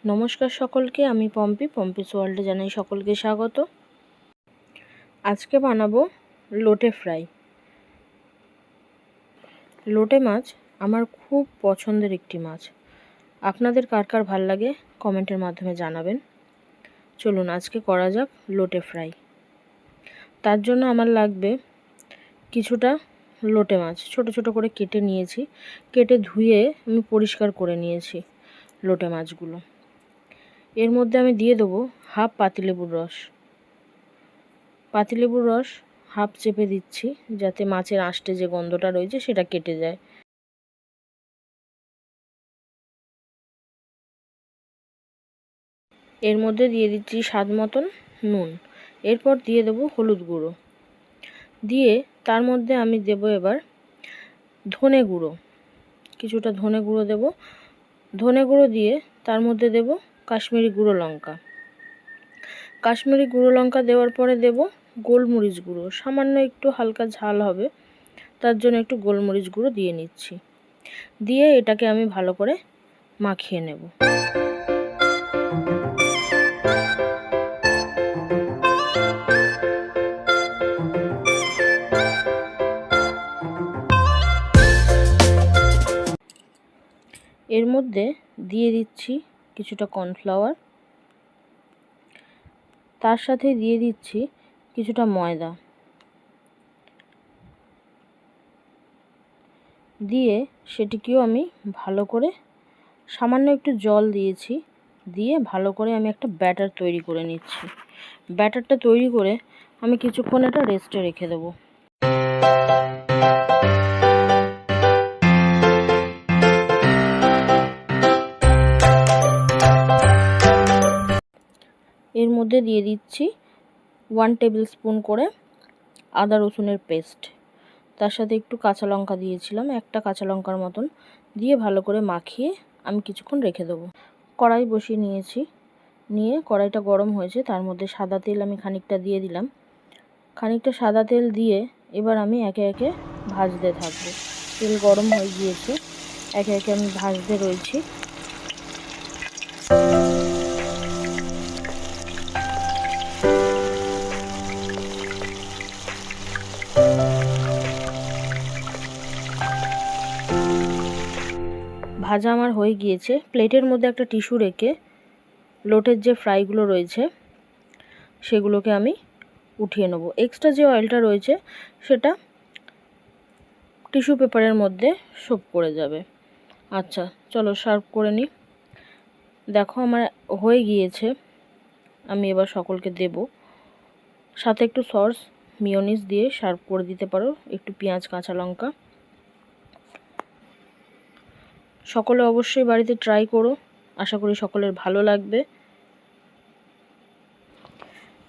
নমস্কার সকলকে, আমি পম্পিস ওয়ার্ল্ডে জানাই সকলকে স্বাগত। আজকে বানাবো লোটে ফ্রাই। লোটে মাছ আমার খুব পছন্দের একটি মাছ। আপনাদের কার কার ভাল লাগে কমেন্টের মাধ্যমে জানাবেন। চলুন আজকে করা যাক লোটে ফ্রাই। তার জন্য আমার লাগবে কিছুটা লোটে মাছ, ছোট ছোট করে কেটে নিয়েছি। কেটে ধুয়ে আমি পরিষ্কার করে নিয়েছি লোটে মাছগুলো। এর মধ্যে আমি দিয়ে দেবো হাফ পাতিলেবুর রস। পাতিলেবুর রস হাফ চেপে দিচ্ছি যাতে মাছের আঁশটে যে গন্ধটা রয়েছে সেটা কেটে যায়। এর মধ্যে দিয়ে দিচ্ছি স্বাদ মতন নুন। এরপর দিয়ে দেবো হলুদ গুঁড়ো। দিয়ে তার মধ্যে আমি দেব এবার ধনে গুঁড়ো, কিছুটা ধনে গুঁড়ো দেব। ধনে গুঁড়ো দিয়ে তার মধ্যে দেব কাশ্মীরি গুঁড়ো লঙ্কা। কাশ্মীরি গুঁড়ো লঙ্কা দেওয়ার পরে দেব গোলমরিচ গুঁড়ো। সামান্য একটু হালকা ঝাল হবে তার জন্য একটু গোলমরিচ গুঁড়ো দিয়ে নিচ্ছি। দিয়ে এটাকে আমি ভালো করে মাখিয়ে নেব। এর মধ্যে দিয়ে দিচ্ছি কিছুটা কর্নফ্লাওয়ার, তার সাথে দিয়ে দিচ্ছি কিছুটা ময়দা। দিয়ে সেটিকেও আমি ভালো করে সামান্য একটু জল দিয়েছি, দিয়ে ভালো করে আমি একটা ব্যাটার তৈরি করে নিচ্ছি। ব্যাটারটা তৈরি করে আমি কিছুক্ষণ এটা রেস্টে রেখে দেবো। এর মধ্যে দিয়ে দিচ্ছি 1 টেবিল স্পুন করে আদা রসুনের পেস্ট। তার সাথে একটু কাঁচা লঙ্কা দিয়েছিলাম, একটা কাঁচা লঙ্কার মতন। দিয়ে ভালো করে মাখিয়ে আমি কিছুক্ষণ রেখে দেবো। কড়াই বসিয়ে নিয়েছি, নিয়ে কড়াইটা গরম হয়েছে, তার মধ্যে সাদা তেল আমি খানিকটা দিয়ে দিলাম। খানিকটা সাদা তেল দিয়ে এবার আমি একে একে ভাজতে থাকবো। তেল গরম হয়ে গিয়েছে, একে একে আমি ভাজতে রয়েছি। ভাজা আমার হয়ে গিয়েছে। প্লেটের মধ্যে একটা টিস্যু রেখে লোটের যে ফ্রাইগুলো রয়েছে সেগুলোকে আমি উঠিয়ে নেব। এক্সট্রা যে অয়েলটা রয়েছে সেটা টিস্যু পেপারের মধ্যে সোপ করে যাবে। আচ্ছা চলো সার্ভ করে নিই। দেখো আমার হয়ে গিয়েছে, আমি এবার সকলকে দেব। সাথে একটু সস মিয়োনিজ দিয়ে সার্ভ করে দিতে পারো, একটু পেঁয়াজ কাঁচা লঙ্কা। সকলে অবশ্যই বাড়িতে ট্রাই করো, আশা করি সকলের ভালো লাগবে।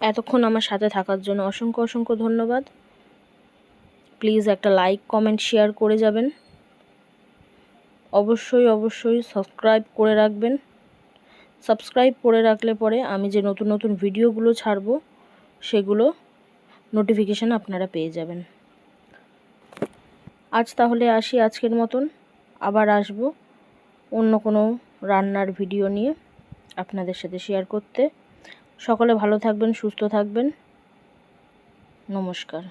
এতক্ষণ আমার সাথে থাকার জন্য অসংখ্য অসংখ্য ধন্যবাদ। প্লিজ একটা লাইক কমেন্ট শেয়ার করে যাবেন। অবশ্যই অবশ্যই সাবস্ক্রাইব করে রাখবেন। সাবস্ক্রাইব করে রাখলে পরে আমি যে নতুন নতুন ভিডিওগুলো ছাড়বো সেগুলো নোটিফিকেশান আপনারা পেয়ে যাবেন। আজ তাহলে আসি আজকের মতন, আবার আসবো অন্য কোনো রান্নার ভিডিও নিয়ে আপনাদের সাথে শেয়ার করতে। সকলে ভালো থাকবেন, সুস্থ থাকবেন। নমস্কার।